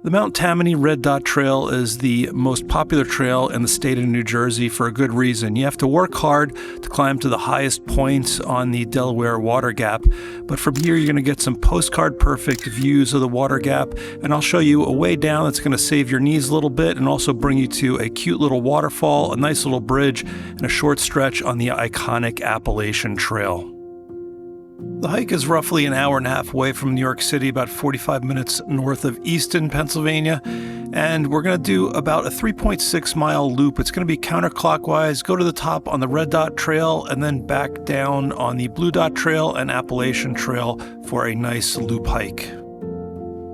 The Mount Tammany Red Dot Trail is the most popular trail in the state of New Jersey for a good reason. You have to work hard to climb to the highest points on the Delaware Water Gap, but from here you're going to get some postcard perfect views of the water gap, and I'll show you a way down that's going to save your knees a little bit and also bring you to a cute little waterfall, a nice little bridge, and a short stretch on the iconic Appalachian Trail. The hike is roughly an hour and a half away from New York City, about 45 minutes north of Easton, Pennsylvania, and we're going to do about a 3.6-mile loop. It's going to be counterclockwise, go to the top on the Red Dot Trail, and then back down on the Blue Dot Trail and Appalachian Trail for a nice loop hike.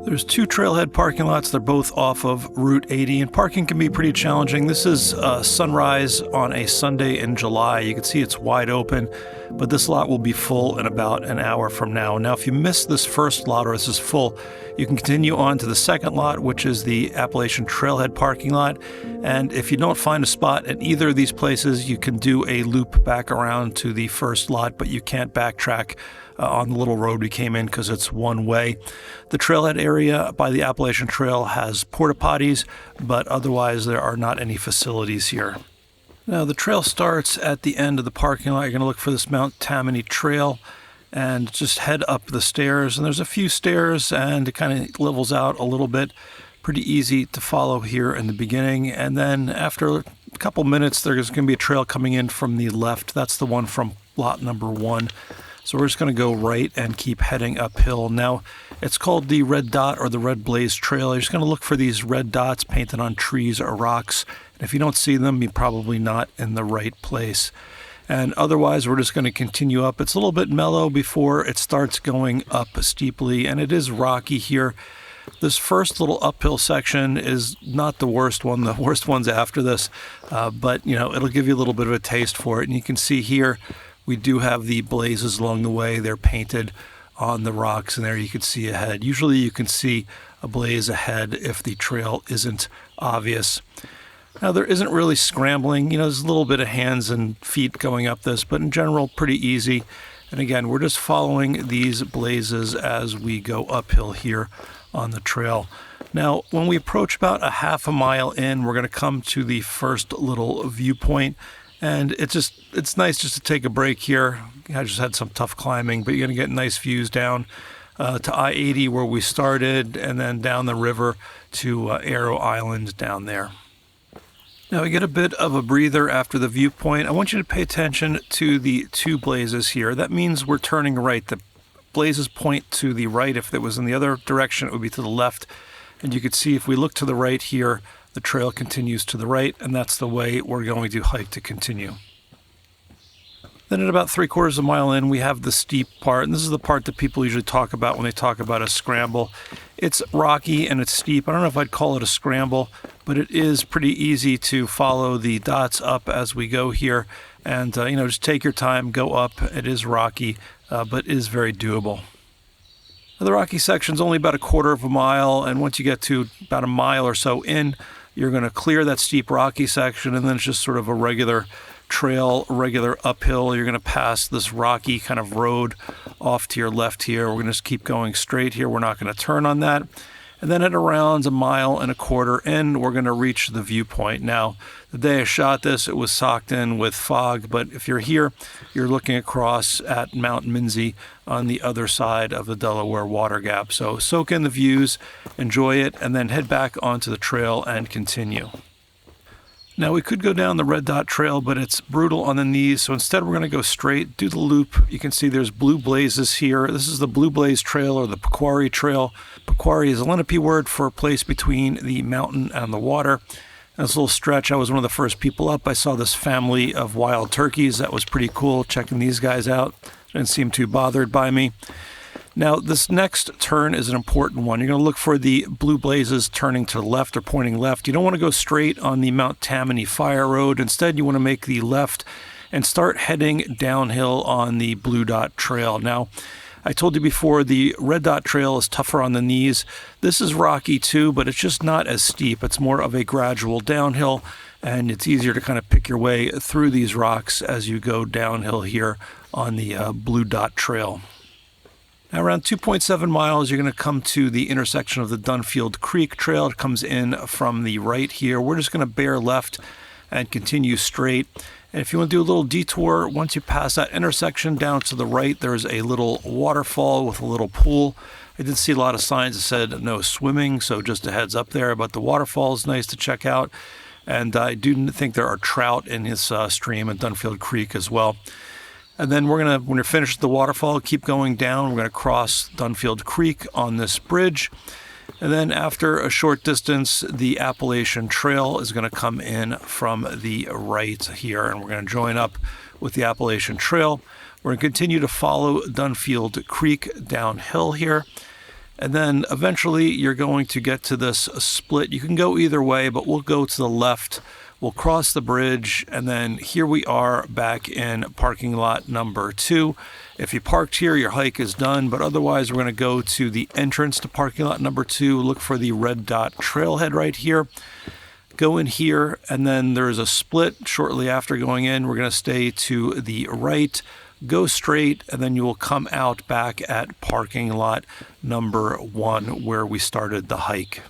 There's two trailhead parking lots. They're both off of Route 80, and parking can be pretty challenging. This is sunrise on a Sunday in July. You can see it's wide open, but this lot will be full in about an hour from now. Now, if you miss this first lot or this is full, you can continue on to the second lot, which is the Appalachian Trailhead parking lot. And if you don't find a spot at either of these places, you can do a loop back around to the first lot, but you can't backtrack on the little road we came in because it's one way. The trailhead area by the Appalachian Trail has porta potties, but otherwise there are not any facilities here. Now the trail starts at the end of the parking lot. You're going to look for this Mount Tammany Trail and just head up the stairs. And there's a few stairs and it kind of levels out a little bit. Pretty easy to follow here in the beginning. And then after a couple minutes, there's going to be a trail coming in from the left. That's the one from lot number 1. So we're just going to go right and keep heading uphill. Now, it's called the Red Dot or the Red Blaze Trail. You're just going to look for these red dots painted on trees or rocks. And if you don't see them, you're probably not in the right place. And otherwise, we're just going to continue up. It's a little bit mellow before it starts going up steeply, and it is rocky here. This first little uphill section is not the worst one. The worst one's after this, but it'll give you a little bit of a taste for it. And you can see here, we do have the blazes along the way. They're painted on the rocks, and there you can see ahead. Usually you can see a blaze ahead if the trail isn't obvious. Now, there isn't really scrambling. There's a little bit of hands and feet going up this, but in general, pretty easy. And again, we're just following these blazes as we go uphill here on the trail. Now, when we approach about a half a mile in, we're going to come to the first little viewpoint. And it's nice just to take a break here. I just had some tough climbing, but you're going to get nice views down to I-80 where we started, and then down the river to Arrow Island down there. Now we get a bit of a breather after the viewpoint. I want you to pay attention to the two blazes here. That means we're turning right. The blazes point to the right. If it was in the other direction, it would be to the left. And you can see if we look to the right here, the trail continues to the right, and that's the way we're going to hike to continue. Then at about 3/4 of a mile in, we have the steep part, and this is the part that people usually talk about when they talk about a scramble. It's rocky and it's steep. I don't know if I'd call it a scramble, but it is pretty easy to follow the dots up as we go here. And, just take your time, go up. It is rocky, but is very doable. The rocky section's only about 1/4 of a mile, and once you get to about a mile or so in, you're going to clear that steep rocky section, and then it's just sort of a regular trail, regular uphill. You're going to pass this rocky kind of road off to your left here. We're going to just keep going straight here. We're not going to turn on that. And then at around 1.25 miles in, we're going to reach the viewpoint. Now, the day I shot this, it was socked in with fog, but if you're here, you're looking across at Mount Minzy on the other side of the Delaware Water Gap. So soak in the views, enjoy it, and then head back onto the trail and continue. Now, we could go down the Red Dot Trail, but it's brutal on the knees, so instead we're going to go straight, do the loop. You can see there's blue blazes here. This is the Blue Blaze Trail or the Pequari Trail. Pequari is a Lenape word for a place between the mountain and the water. And this little stretch, I was one of the first people up. I saw this family of wild turkeys. That was pretty cool, checking these guys out. Didn't seem too bothered by me. Now, this next turn is an important one. You're going to look for the blue blazes turning to the left or pointing left. You don't want to go straight on the Mount Tammany Fire Road. Instead, you want to make the left and start heading downhill on the Blue Dot Trail. Now, I told you before, the Red Dot Trail is tougher on the knees. This is rocky too, but it's just not as steep. It's more of a gradual downhill, and it's easier to kind of pick your way through these rocks as you go downhill here on the Blue Dot Trail. Around 2.7 miles, you're going to come to the intersection of the Dunfield Creek Trail. It comes in from the right here. We're just going to bear left and continue straight. And if you want to do a little detour, once you pass that intersection down to the right, there's a little waterfall with a little pool. I did see a lot of signs that said no swimming, so just a heads up there. But the waterfall is nice to check out. And I do think there are trout in this stream at Dunfield Creek as well. And then we're going to, when you're finished with the waterfall, keep going down. We're going to cross Dunfield Creek on this bridge. And then after a short distance, the Appalachian Trail is going to come in from the right here. And we're going to join up with the Appalachian Trail. We're going to continue to follow Dunfield Creek downhill here. And then eventually you're going to get to this split. You can go either way, but we'll go to the left. We'll cross the bridge, and then here we are back in parking lot number 2. If you parked here, your hike is done, but otherwise we're going to go to the entrance to parking lot number 2, look for the Red Dot Trailhead right here. Go in here, and then there's a split shortly after going in. We're going to stay to the right, go straight, and then you will come out back at parking lot number 1 where we started the hike.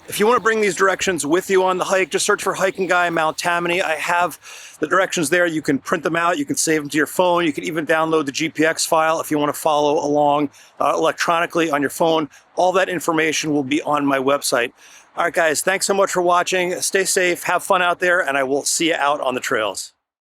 If you want to bring these directions with you on the hike, just search for Hiking Guy Mount Tammany. I have the directions there. You can print them out. You can save them to your phone. You can even download the GPX file if you want to follow along electronically on your phone. All that information will be on my website. All right, guys, thanks so much for watching. Stay safe, have fun out there, and I will see you out on the trails.